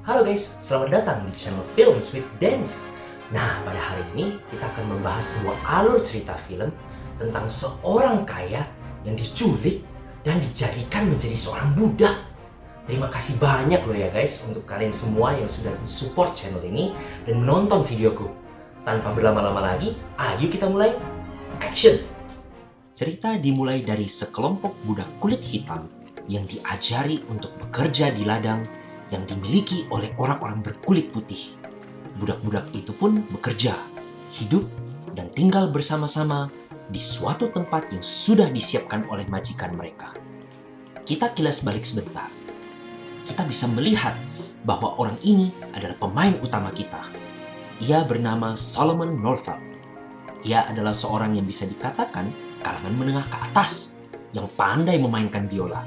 Halo guys, selamat datang di channel Films with Dance. Nah, pada hari ini kita akan membahas sebuah alur cerita film tentang seorang kaya yang diculik dan dijadikan menjadi seorang budak. Terima kasih banyak loh ya guys untuk kalian semua yang sudah support channel ini dan menonton videoku. Tanpa berlama-lama lagi, ayo kita mulai. Action! Cerita dimulai dari sekelompok budak kulit hitam yang diajari untuk bekerja di ladang yang dimiliki oleh orang-orang berkulit putih. Budak-budak itu pun bekerja, hidup, dan tinggal bersama-sama di suatu tempat yang sudah disiapkan oleh majikan mereka. Kita kilas balik sebentar. Kita bisa melihat bahwa orang ini adalah pemain utama kita. Ia bernama Solomon Northup. Ia adalah seorang yang bisa dikatakan kalangan menengah ke atas, yang pandai memainkan biola.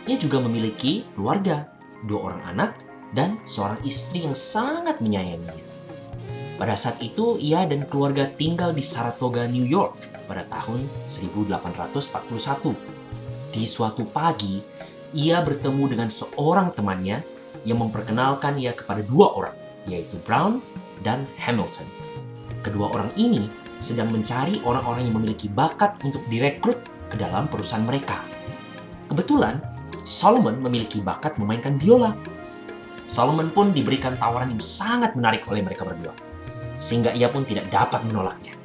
Ia juga memiliki keluarga, 2 orang anak, dan seorang istri yang sangat menyayanginya. Pada saat itu, ia dan keluarga tinggal di Saratoga, New York pada tahun 1841. Di suatu pagi, ia bertemu dengan seorang temannya yang memperkenalkan ia kepada 2 orang, yaitu Brown dan Hamilton. Kedua orang ini sedang mencari orang-orang yang memiliki bakat untuk direkrut ke dalam perusahaan mereka. Kebetulan, Solomon memiliki bakat memainkan biola. Solomon pun diberikan tawaran yang sangat menarik oleh mereka berdua, sehingga ia pun tidak dapat menolaknya.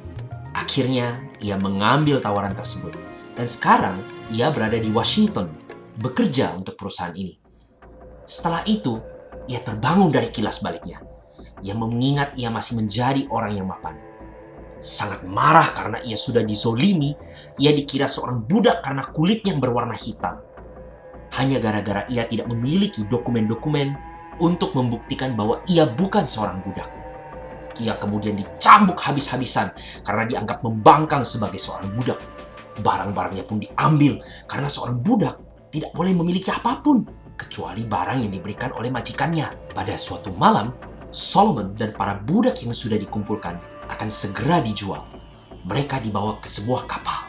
Akhirnya, ia mengambil tawaran tersebut, dan sekarang ia berada di Washington, bekerja untuk perusahaan ini. Setelah itu, ia terbangun dari kilas baliknya. Ia mengingat ia masih menjadi orang yang mapan. Sangat marah karena ia sudah dizolimi, ia dikira seorang budak karena kulitnya yang berwarna hitam. Hanya gara-gara ia tidak memiliki dokumen-dokumen untuk membuktikan bahwa ia bukan seorang budak. Ia kemudian dicambuk habis-habisan karena dianggap membangkang sebagai seorang budak. Barang-barangnya pun diambil karena seorang budak tidak boleh memiliki apapun kecuali barang yang diberikan oleh majikannya. Pada suatu malam, Solomon dan para budak yang sudah dikumpulkan akan segera dijual. Mereka dibawa ke sebuah kapal.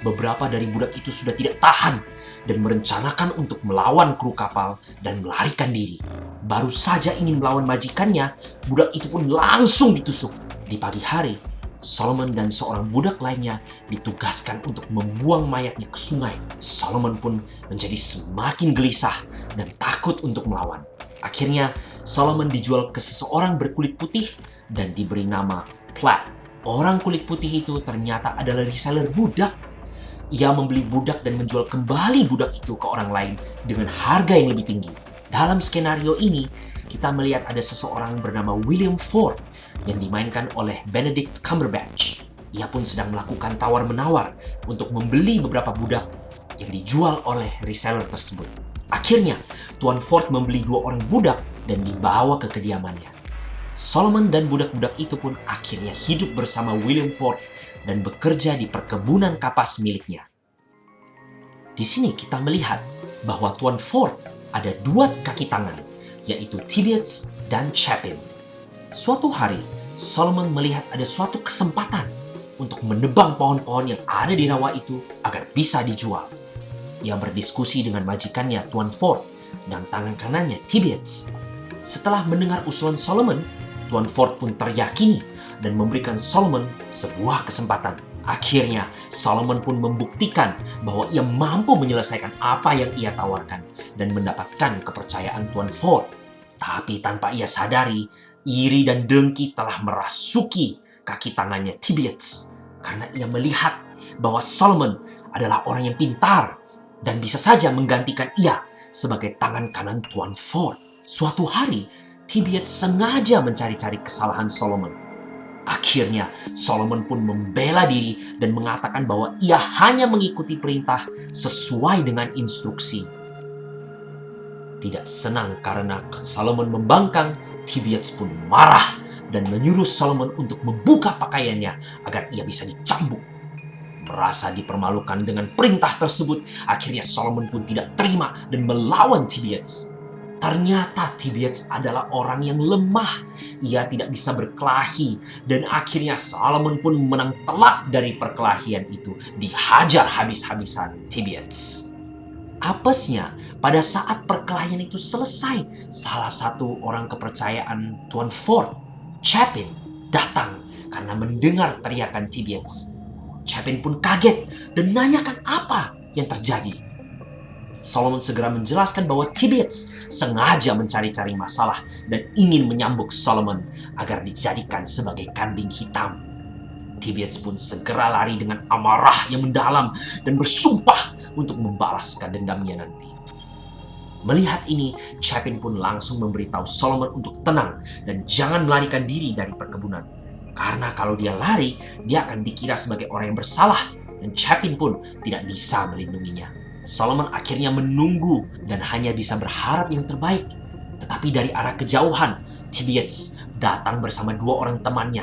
Beberapa dari budak itu sudah tidak tahan dan merencanakan untuk melawan kru kapal dan melarikan diri. Baru saja ingin melawan majikannya, budak itu pun langsung ditusuk. Di pagi hari, Solomon dan seorang budak lainnya ditugaskan untuk membuang mayatnya ke sungai. Solomon pun menjadi semakin gelisah dan takut untuk melawan. Akhirnya, Solomon dijual ke seseorang berkulit putih dan diberi nama Platt. Orang kulit putih itu ternyata adalah reseller budak. Ia membeli budak dan menjual kembali budak itu ke orang lain dengan harga yang lebih tinggi. Dalam skenario ini, kita melihat ada seseorang bernama William Ford yang dimainkan oleh Benedict Cumberbatch. Ia pun sedang melakukan tawar-menawar untuk membeli beberapa budak yang dijual oleh reseller tersebut. Akhirnya, Tuan Ford membeli 2 orang budak dan dibawa ke kediamannya. Solomon dan budak-budak itu pun akhirnya hidup bersama William Ford dan bekerja di perkebunan kapas miliknya. Di sini kita melihat bahwa Tuan Ford ada 2 kaki tangan, yaitu Tibeats dan Chapin. Suatu hari, Solomon melihat ada suatu kesempatan untuk menebang pohon-pohon yang ada di rawa itu agar bisa dijual. Ia berdiskusi dengan majikannya Tuan Ford dan tangan kanannya Tibeats. Setelah mendengar usulan Solomon, Tuan Ford pun teryakini dan memberikan Solomon sebuah kesempatan. Akhirnya, Solomon pun membuktikan bahwa ia mampu menyelesaikan apa yang ia tawarkan dan mendapatkan kepercayaan Tuan Ford. Tapi tanpa ia sadari, iri dan dengki telah merasuki kaki tangannya Tibeats karena ia melihat bahwa Solomon adalah orang yang pintar dan bisa saja menggantikan ia sebagai tangan kanan Tuan Ford. Suatu hari, Tibeats sengaja mencari-cari kesalahan Solomon. Akhirnya, Solomon pun membela diri dan mengatakan bahwa ia hanya mengikuti perintah sesuai dengan instruksi. Tidak senang karena Solomon membangkang, Tibeats pun marah dan menyuruh Solomon untuk membuka pakaiannya agar ia bisa dicambuk. Merasa dipermalukan dengan perintah tersebut, akhirnya Solomon pun tidak terima dan melawan Tibeats. Ternyata Tibeats adalah orang yang lemah. Ia tidak bisa berkelahi dan akhirnya Solomon pun menang telak dari perkelahian itu. Dihajar habis-habisan Tibeats. Apesnya, pada saat perkelahian itu selesai, salah satu orang kepercayaan Tuan Ford, Chapin, datang karena mendengar teriakan Tibeats. Chapin pun kaget dan nanyakan apa yang terjadi. Solomon segera menjelaskan bahwa Tibeats sengaja mencari-cari masalah dan ingin menyambuk Solomon agar dijadikan sebagai kambing hitam. Tibeats pun segera lari dengan amarah yang mendalam dan bersumpah untuk membalaskan dendamnya nanti. Melihat ini, Chapin pun langsung memberitahu Solomon untuk tenang dan jangan melarikan diri dari perkebunan. Karena kalau dia lari, dia akan dikira sebagai orang yang bersalah dan Chapin pun tidak bisa melindunginya. Solomon akhirnya menunggu dan hanya bisa berharap yang terbaik. Tetapi dari arah kejauhan, Tibeats datang bersama dua orang temannya,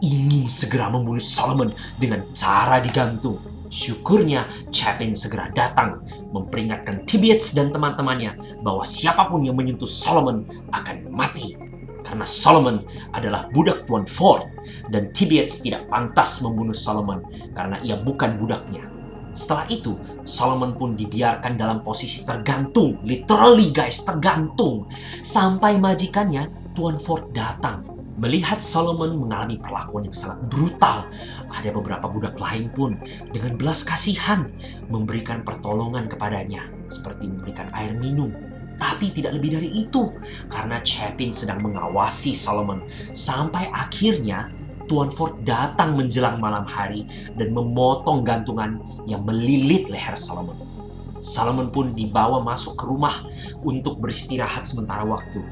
ingin segera membunuh Solomon dengan cara digantung. Syukurnya Chapin segera datang memperingatkan Tibeats dan teman-temannya bahwa siapapun yang menyentuh Solomon akan mati. Karena Solomon adalah budak Tuan Ford dan Tibeats tidak pantas membunuh Solomon karena ia bukan budaknya. Setelah itu, Solomon pun dibiarkan dalam posisi tergantung, literally guys, tergantung, sampai majikannya Tuan Ford datang. Melihat Solomon mengalami perlakuan yang sangat brutal, ada beberapa budak lain pun dengan belas kasihan memberikan pertolongan kepadanya, seperti memberikan air minum. Tapi tidak lebih dari itu, karena Chapin sedang mengawasi Solomon, sampai akhirnya Tuan Ford datang menjelang malam hari dan memotong gantungan yang melilit leher Solomon. Solomon pun dibawa masuk ke rumah untuk beristirahat sementara waktu.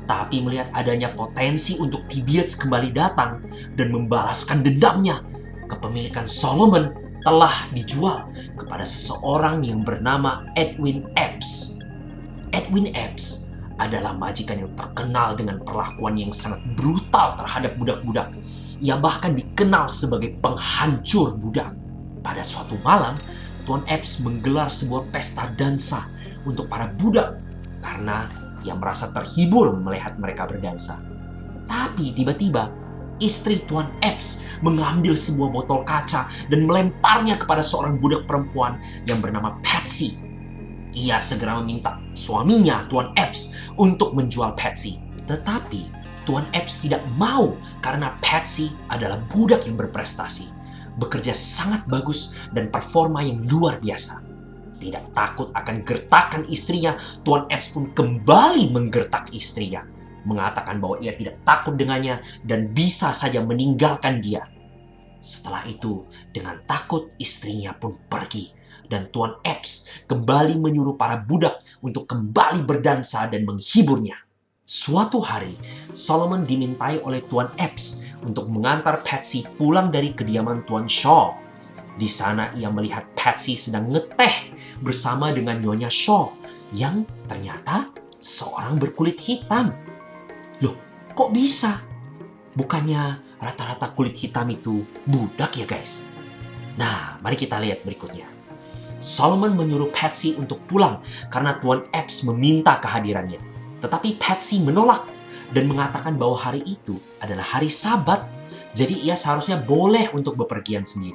Tapi melihat adanya potensi untuk Tibeats kembali datang dan membalaskan dendamnya, kepemilikan Solomon telah dijual kepada seseorang yang bernama Edwin Epps. Edwin Epps adalah majikan yang terkenal dengan perlakuan yang sangat brutal terhadap budak-budak. Ia bahkan dikenal sebagai penghancur budak. Pada suatu malam, Tuan Epps menggelar sebuah pesta dansa untuk para budak karena ia merasa terhibur melihat mereka berdansa. Tapi tiba-tiba, istri Tuan Epps mengambil sebuah botol kaca dan melemparnya kepada seorang budak perempuan yang bernama Patsy. Ia segera meminta suaminya, Tuan Epps, untuk menjual Patsy. Tetapi Tuan Epps tidak mau karena Patsy adalah budak yang berprestasi, bekerja sangat bagus dan performa yang luar biasa. Tidak takut akan gertakan istrinya, Tuan Epps pun kembali menggertak istrinya, mengatakan bahwa ia tidak takut dengannya dan bisa saja meninggalkan dia. Setelah itu, dengan takut istrinya pun pergi dan Tuan Epps kembali menyuruh para budak untuk kembali berdansa dan menghiburnya. Suatu hari, Solomon dimintai oleh Tuan Epps untuk mengantar Patsy pulang dari kediaman Tuan Shaw. Di sana ia melihat Patsy sedang ngeteh bersama dengan Nyonya Shaw yang ternyata seorang berkulit hitam. Loh, kok bisa? Bukannya rata-rata kulit hitam itu budak ya guys? Nah, mari kita lihat berikutnya. Solomon menyuruh Patsy untuk pulang karena Tuan Epps meminta kehadirannya. Tetapi Patsy menolak dan mengatakan bahwa hari itu adalah hari Sabat, jadi ia seharusnya boleh untuk bepergian sendiri.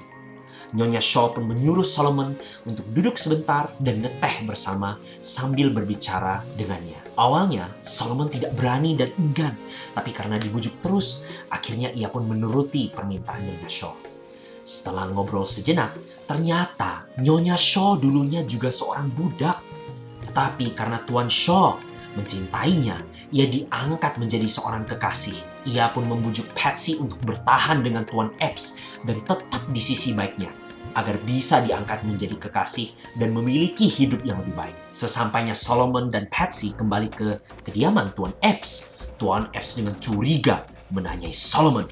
Nyonya Shaw pun menyuruh Solomon untuk duduk sebentar dan ngeteh bersama sambil berbicara dengannya. Awalnya, Solomon tidak berani dan enggan, tapi karena dibujuk terus, akhirnya ia pun menuruti permintaan Nyonya Shaw. Setelah ngobrol sejenak, ternyata Nyonya Shaw dulunya juga seorang budak. Tetapi karena Tuan Shaw mencintainya, ia diangkat menjadi seorang kekasih. Ia pun membujuk Patsy untuk bertahan dengan Tuan Epps dan tetap di sisi baiknya, agar bisa diangkat menjadi kekasih dan memiliki hidup yang lebih baik. Sesampainya Solomon dan Patsy kembali ke kediaman Tuan Epps, Tuan Epps dengan curiga menanyai Solomon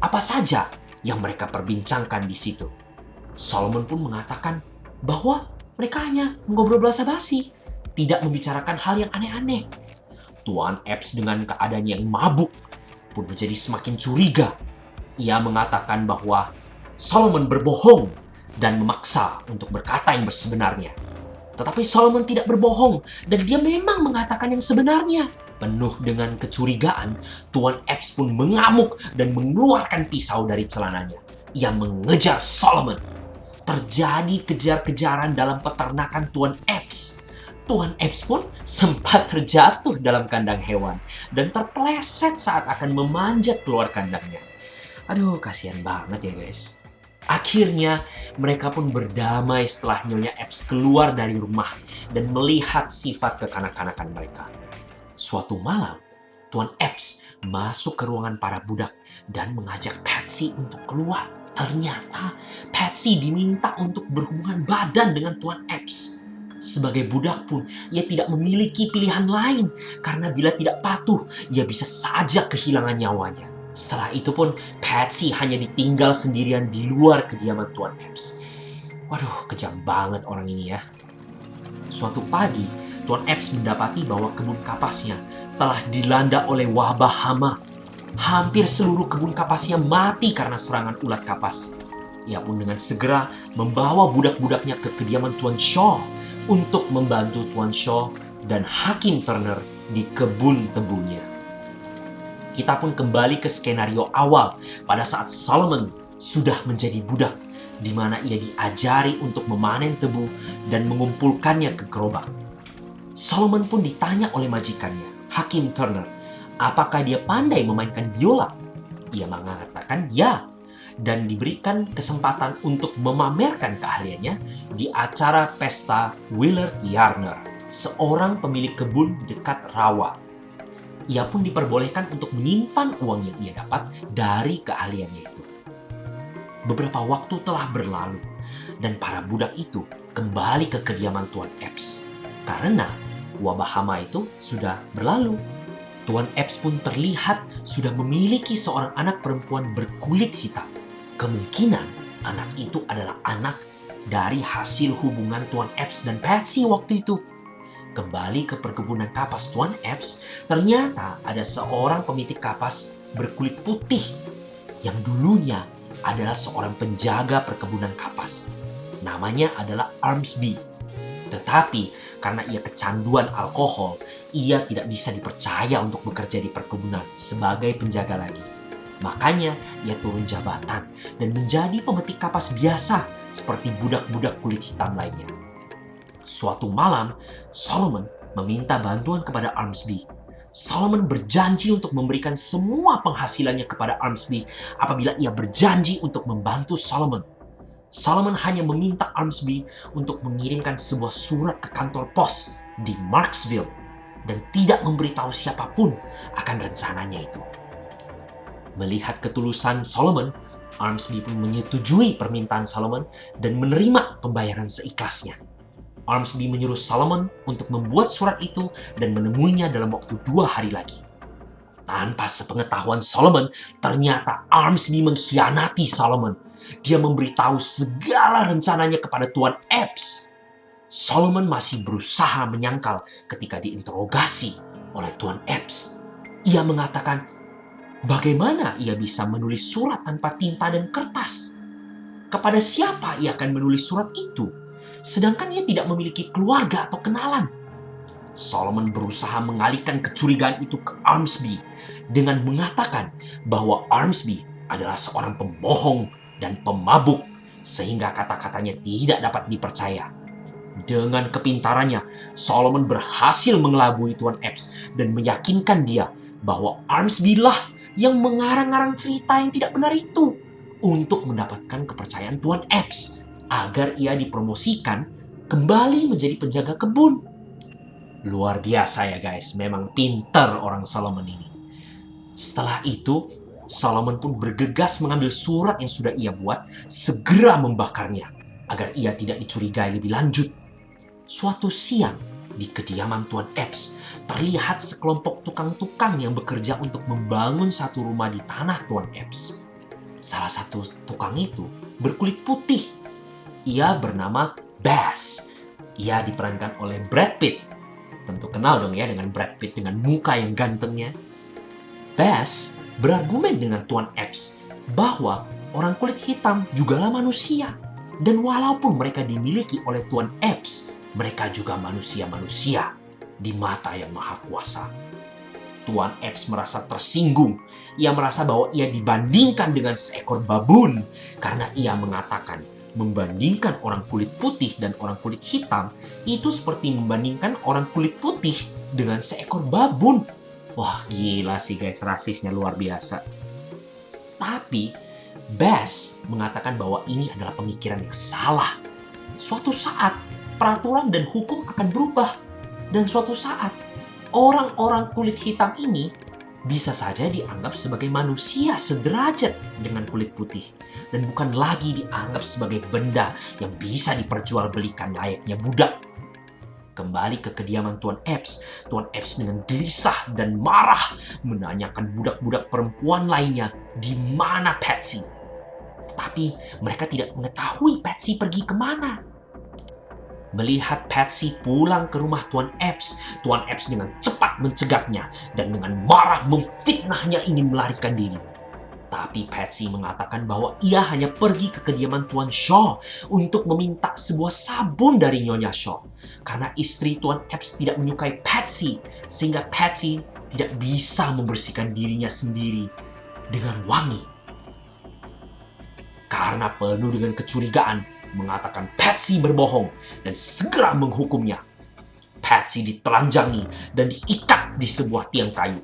apa saja yang mereka perbincangkan di situ. Solomon pun mengatakan bahwa mereka hanya mengobrol basa-basi, tidak membicarakan hal yang aneh-aneh. Tuan Epps dengan keadaan yang mabuk pun menjadi semakin curiga. Ia mengatakan bahwa Solomon berbohong dan memaksa untuk berkata yang sebenarnya. Tetapi Solomon tidak berbohong dan dia memang mengatakan yang sebenarnya. Penuh dengan kecurigaan, Tuan Epps pun mengamuk dan mengeluarkan pisau dari celananya. Ia mengejar Solomon. terjadi kejar-kejaran dalam peternakan Tuan Epps. Tuan Epps pun sempat terjatuh dalam kandang hewan dan terpeleset saat akan memanjat keluar kandangnya. Aduh, kasihan banget ya guys. Akhirnya mereka pun berdamai setelah Nyonya Epps keluar dari rumah dan melihat sifat kekanak-kanakan mereka. Suatu malam, Tuan Epps masuk ke ruangan para budak dan mengajak Patsy untuk keluar. Ternyata Patsy diminta untuk berhubungan badan dengan Tuan Epps. Sebagai budak pun, ia tidak memiliki pilihan lain karena bila tidak patuh, ia bisa saja kehilangan nyawanya. Setelah itu pun, Patsy hanya ditinggal sendirian di luar kediaman Tuan Epps. Waduh, kejam banget orang ini ya. Suatu pagi, Tuan Epps mendapati bahwa kebun kapasnya telah dilanda oleh wabah hama. Hampir seluruh kebun kapasnya mati karena serangan ulat kapas. Ia pun dengan segera membawa budak-budaknya ke kediaman Tuan Shaw untuk membantu Tuan Shaw dan Hakim Turner di kebun tebunya. Kita pun kembali ke skenario awal pada saat Solomon sudah menjadi budak, di mana ia diajari untuk memanen tebu dan mengumpulkannya ke gerobak. Solomon pun ditanya oleh majikannya, Hakim Turner, apakah dia pandai memainkan biola? Ia mengatakan ya, dan diberikan kesempatan untuk memamerkan keahliannya di acara pesta Willard Yarner, seorang pemilik kebun dekat rawa. Ia pun diperbolehkan untuk menyimpan uang yang ia dapat dari keahliannya itu. Beberapa waktu telah berlalu dan para budak itu kembali ke kediaman Tuan Epps karena wabah hama itu sudah berlalu. Tuan Epps pun terlihat sudah memiliki seorang anak perempuan berkulit hitam. Kemungkinan anak itu adalah anak dari hasil hubungan Tuan Epps dan Patsy waktu itu. Kembali ke perkebunan kapas Tuan Epps, ternyata ada seorang pemitik kapas berkulit putih yang dulunya adalah seorang penjaga perkebunan kapas. Namanya adalah Armsby. Tetapi karena ia kecanduan alkohol, ia tidak bisa dipercaya untuk bekerja di perkebunan sebagai penjaga lagi. Makanya ia turun jabatan dan menjadi pemetik kapas biasa seperti budak-budak kulit hitam lainnya. Suatu malam, Solomon meminta bantuan kepada Armsby. Solomon berjanji untuk memberikan semua penghasilannya kepada Armsby apabila ia berjanji untuk membantu Solomon. Solomon hanya meminta Armsby untuk mengirimkan sebuah surat ke kantor pos di Marksville dan tidak memberitahu siapapun akan rencananya itu. Melihat ketulusan Solomon, Armsby pun menyetujui permintaan Solomon dan menerima pembayaran seikhlasnya. Armsby menyuruh Solomon untuk membuat surat itu dan menemuinya dalam waktu 2 hari lagi. Tanpa sepengetahuan Solomon, ternyata Armsby mengkhianati Solomon. Dia memberitahu segala rencananya kepada Tuan Epps. Solomon masih berusaha menyangkal ketika diinterogasi oleh Tuan Epps. Ia mengatakan, bagaimana ia bisa menulis surat tanpa tinta dan kertas? Kepada siapa ia akan menulis surat itu? Sedangkan ia tidak memiliki keluarga atau kenalan. Solomon berusaha mengalihkan kecurigaan itu ke Armsby dengan mengatakan bahwa Armsby adalah seorang pembohong dan pemabuk sehingga kata-katanya tidak dapat dipercaya. Dengan kepintarannya, Solomon berhasil mengelabui Tuan Epps dan meyakinkan dia bahwa Armsby lah yang mengarang-arang cerita yang tidak benar itu untuk mendapatkan kepercayaan Tuan Epps agar ia dipromosikan kembali menjadi penjaga kebun. Luar biasa ya guys, memang pintar orang Solomon ini. Setelah itu, Solomon pun bergegas mengambil surat yang sudah ia buat, segera membakarnya agar ia tidak dicurigai lebih lanjut. Suatu siang, di kediaman Tuan Epps, terlihat sekelompok tukang-tukang yang bekerja untuk membangun satu rumah di tanah Tuan Epps. Salah satu tukang itu berkulit putih. Ia bernama Bass. Ia diperankan oleh Brad Pitt. Tentu kenal dong ya dengan Brad Pitt dengan muka yang gantengnya. Bass berargumen dengan Tuan Epps bahwa orang kulit hitam jugalah manusia. Dan walaupun mereka dimiliki oleh Tuan Epps, mereka juga manusia-manusia di mata yang maha kuasa. Tuan Epps merasa tersinggung. Ia merasa bahwa ia dibandingkan dengan seekor babun karena ia mengatakan Membandingkan orang kulit putih dan orang kulit hitam, itu seperti membandingkan orang kulit putih dengan seekor babon. Wah, gila sih guys, rasisnya luar biasa. Tapi, Bass mengatakan bahwa ini adalah pemikiran yang salah. Suatu saat, peraturan dan hukum akan berubah. Dan suatu saat, orang-orang kulit hitam ini bisa saja dianggap sebagai manusia sederajat dengan kulit putih dan bukan lagi dianggap sebagai benda yang bisa diperjualbelikan layaknya budak. Kembali ke kediaman Tuan Epps, Tuan Epps dengan gelisah dan marah menanyakan budak-budak perempuan lainnya di mana Patsy. Tetapi mereka tidak mengetahui Patsy pergi kemana. Melihat Patsy pulang ke rumah Tuan Epps dengan cepat mencegahnya dan dengan marah memfitnahnya ingin melarikan diri. Tapi Patsy mengatakan bahwa ia hanya pergi ke kediaman Tuan Shaw untuk meminta sebuah sabun dari Nyonya Shaw. Karena istri Tuan Epps tidak menyukai Patsy, sehingga Patsy tidak bisa membersihkan dirinya sendiri dengan wangi. Karena penuh dengan kecurigaan, mengatakan Patsy berbohong dan segera menghukumnya. Patsy ditelanjangi dan diikat di sebuah tiang kayu.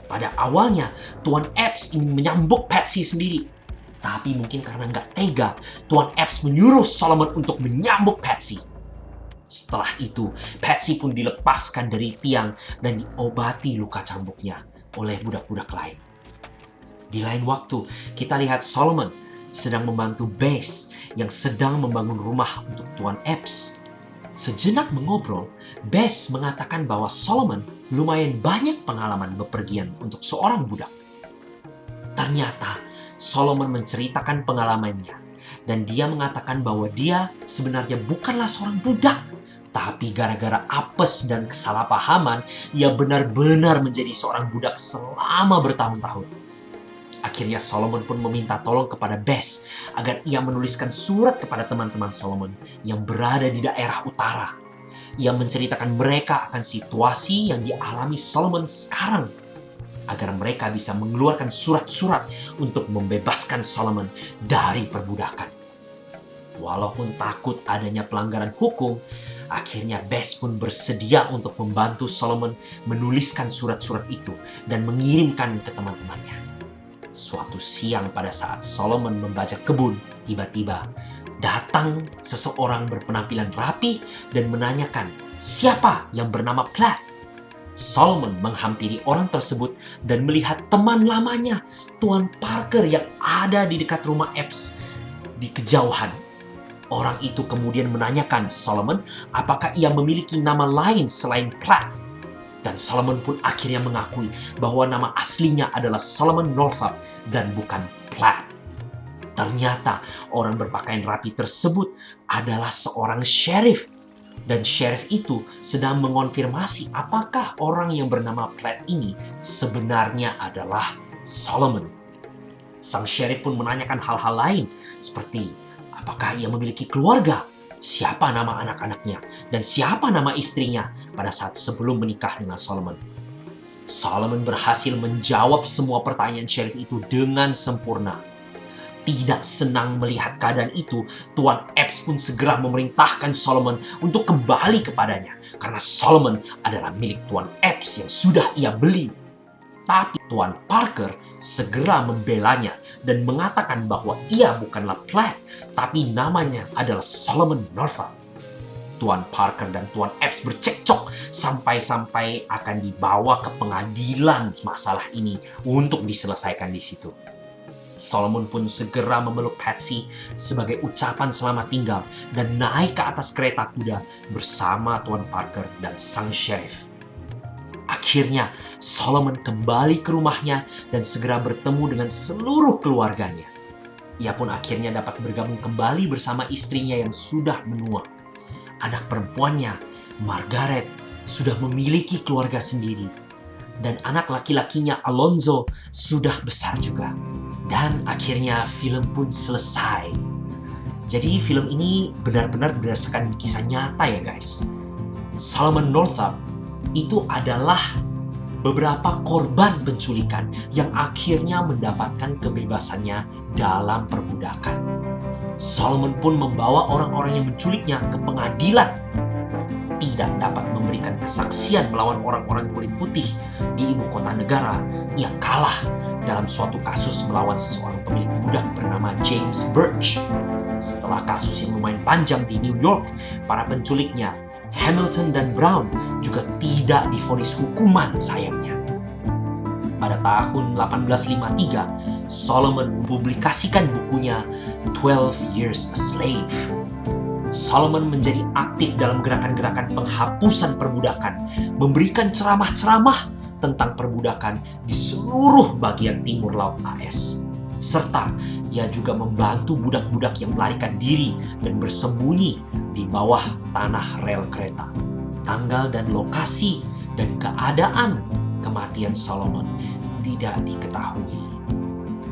Pada awalnya, Tuan Epps ingin menyambuk Patsy sendiri. Tapi mungkin karena nggak tega, Tuan Epps menyuruh Solomon untuk menyambuk Patsy. Setelah itu, Patsy pun dilepaskan dari tiang dan diobati luka cambuknya oleh budak-budak lain. Di lain waktu, kita lihat Solomon sedang membantu Bass yang sedang membangun rumah untuk Tuan Epps. Sejenak mengobrol, Bass mengatakan bahwa Solomon lumayan banyak pengalaman bepergian untuk seorang budak. Ternyata Solomon menceritakan pengalamannya dan dia mengatakan bahwa dia sebenarnya bukanlah seorang budak, tapi gara-gara apes dan kesalahpahaman, ia benar-benar menjadi seorang budak selama bertahun-tahun. Akhirnya Solomon pun meminta tolong kepada Bass agar ia menuliskan surat kepada teman-teman Solomon yang berada di daerah utara. Ia menceritakan mereka akan situasi yang dialami Solomon sekarang agar mereka bisa mengeluarkan surat-surat untuk membebaskan Solomon dari perbudakan. Walaupun takut adanya pelanggaran hukum, akhirnya Bass pun bersedia untuk membantu Solomon menuliskan surat-surat itu dan mengirimkan ke teman-temannya. Suatu siang pada saat Solomon membajak kebun, tiba-tiba datang seseorang berpenampilan rapi dan menanyakan siapa yang bernama Platt. Solomon menghampiri orang tersebut dan melihat teman lamanya, Tuan Parker yang ada di dekat rumah Epps di kejauhan. Orang itu kemudian menanyakan Solomon apakah ia memiliki nama lain selain Platt. Dan Solomon pun akhirnya mengakui bahwa nama aslinya adalah Solomon Northup dan bukan Platt. Ternyata orang berpakaian rapi tersebut adalah seorang sheriff. Dan sheriff itu sedang mengonfirmasi apakah orang yang bernama Platt ini sebenarnya adalah Solomon. Sang sheriff pun menanyakan hal-hal lain seperti apakah ia memiliki keluarga, siapa nama anak-anaknya, dan siapa nama istrinya pada saat sebelum menikah dengan Solomon. Solomon berhasil menjawab semua pertanyaan sheriff itu dengan sempurna. Tidak senang melihat keadaan itu, Tuan Epps pun segera memerintahkan Solomon untuk kembali kepadanya karena Solomon adalah milik Tuan Epps yang sudah ia beli. Tapi Tuan Parker segera membelanya dan mengatakan bahwa ia bukanlah Platt, tapi namanya adalah Solomon Northup. Tuan Parker dan Tuan Epps bercekcok sampai-sampai akan dibawa ke pengadilan masalah ini untuk diselesaikan di situ. Solomon pun segera memeluk Patsy sebagai ucapan selamat tinggal dan naik ke atas kereta kuda bersama Tuan Parker dan sang sheriff. Akhirnya, Solomon kembali ke rumahnya dan segera bertemu dengan seluruh keluarganya. Ia pun akhirnya dapat bergabung kembali bersama istrinya yang sudah menua. Anak perempuannya, Margaret, sudah memiliki keluarga sendiri. Dan anak laki-lakinya, Alonzo, sudah besar juga. Dan akhirnya film pun selesai. Jadi film ini benar-benar berdasarkan kisah nyata ya guys. Solomon Northup itu adalah beberapa korban penculikan yang akhirnya mendapatkan kebebasannya dalam perbudakan. Solomon pun membawa orang-orang yang menculiknya ke pengadilan. Tidak dapat memberikan kesaksian melawan orang-orang kulit putih di ibu kota negara, ia kalah dalam suatu kasus melawan seseorang pemilik budak bernama James Birch. Setelah kasus yang lumayan panjang di New York, para penculiknya, Hamilton dan Brown, juga tidak divonis hukuman sayangnya. Pada tahun 1853, Solomon mempublikasikan bukunya 12 Years a Slave. Solomon menjadi aktif dalam gerakan-gerakan penghapusan perbudakan, memberikan ceramah-ceramah tentang perbudakan di seluruh bagian timur laut AS. Serta ia juga membantu budak-budak yang melarikan diri dan bersembunyi di bawah tanah rel kereta. Tanggal dan lokasi dan keadaan kematian Solomon tidak diketahui.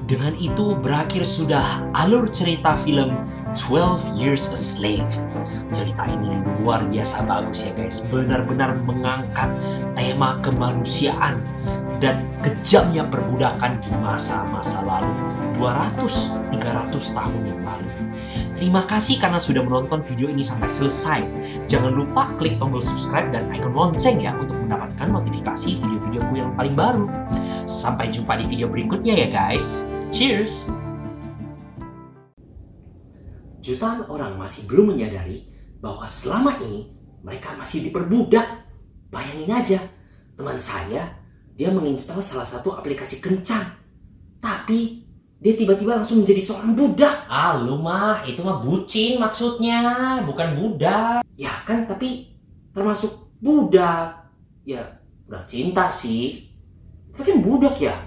Dengan itu berakhir sudah alur cerita film 12 Years a Slave. Cerita ini luar biasa bagus ya guys. Benar-benar mengangkat tema kemanusiaan dan kejamnya perbudakan di masa-masa lalu. 200-300 tahun yang lalu. Terima kasih karena sudah menonton video ini sampai selesai. Jangan lupa klik tombol subscribe dan icon lonceng ya untuk mendapatkan notifikasi video-videoku yang paling baru. Sampai jumpa di video berikutnya ya guys. Cheers! Jutaan orang masih belum menyadari bahwa selama ini mereka masih diperbudak. Bayangin aja, teman saya, dia menginstal salah satu aplikasi kencan. Tapi dia tiba-tiba langsung menjadi seorang budak. Ah, lu mah, itu mah bucin maksudnya, bukan budak. Ya kan, tapi termasuk budak. Ya, budak cinta sih. Tapi kan budak ya.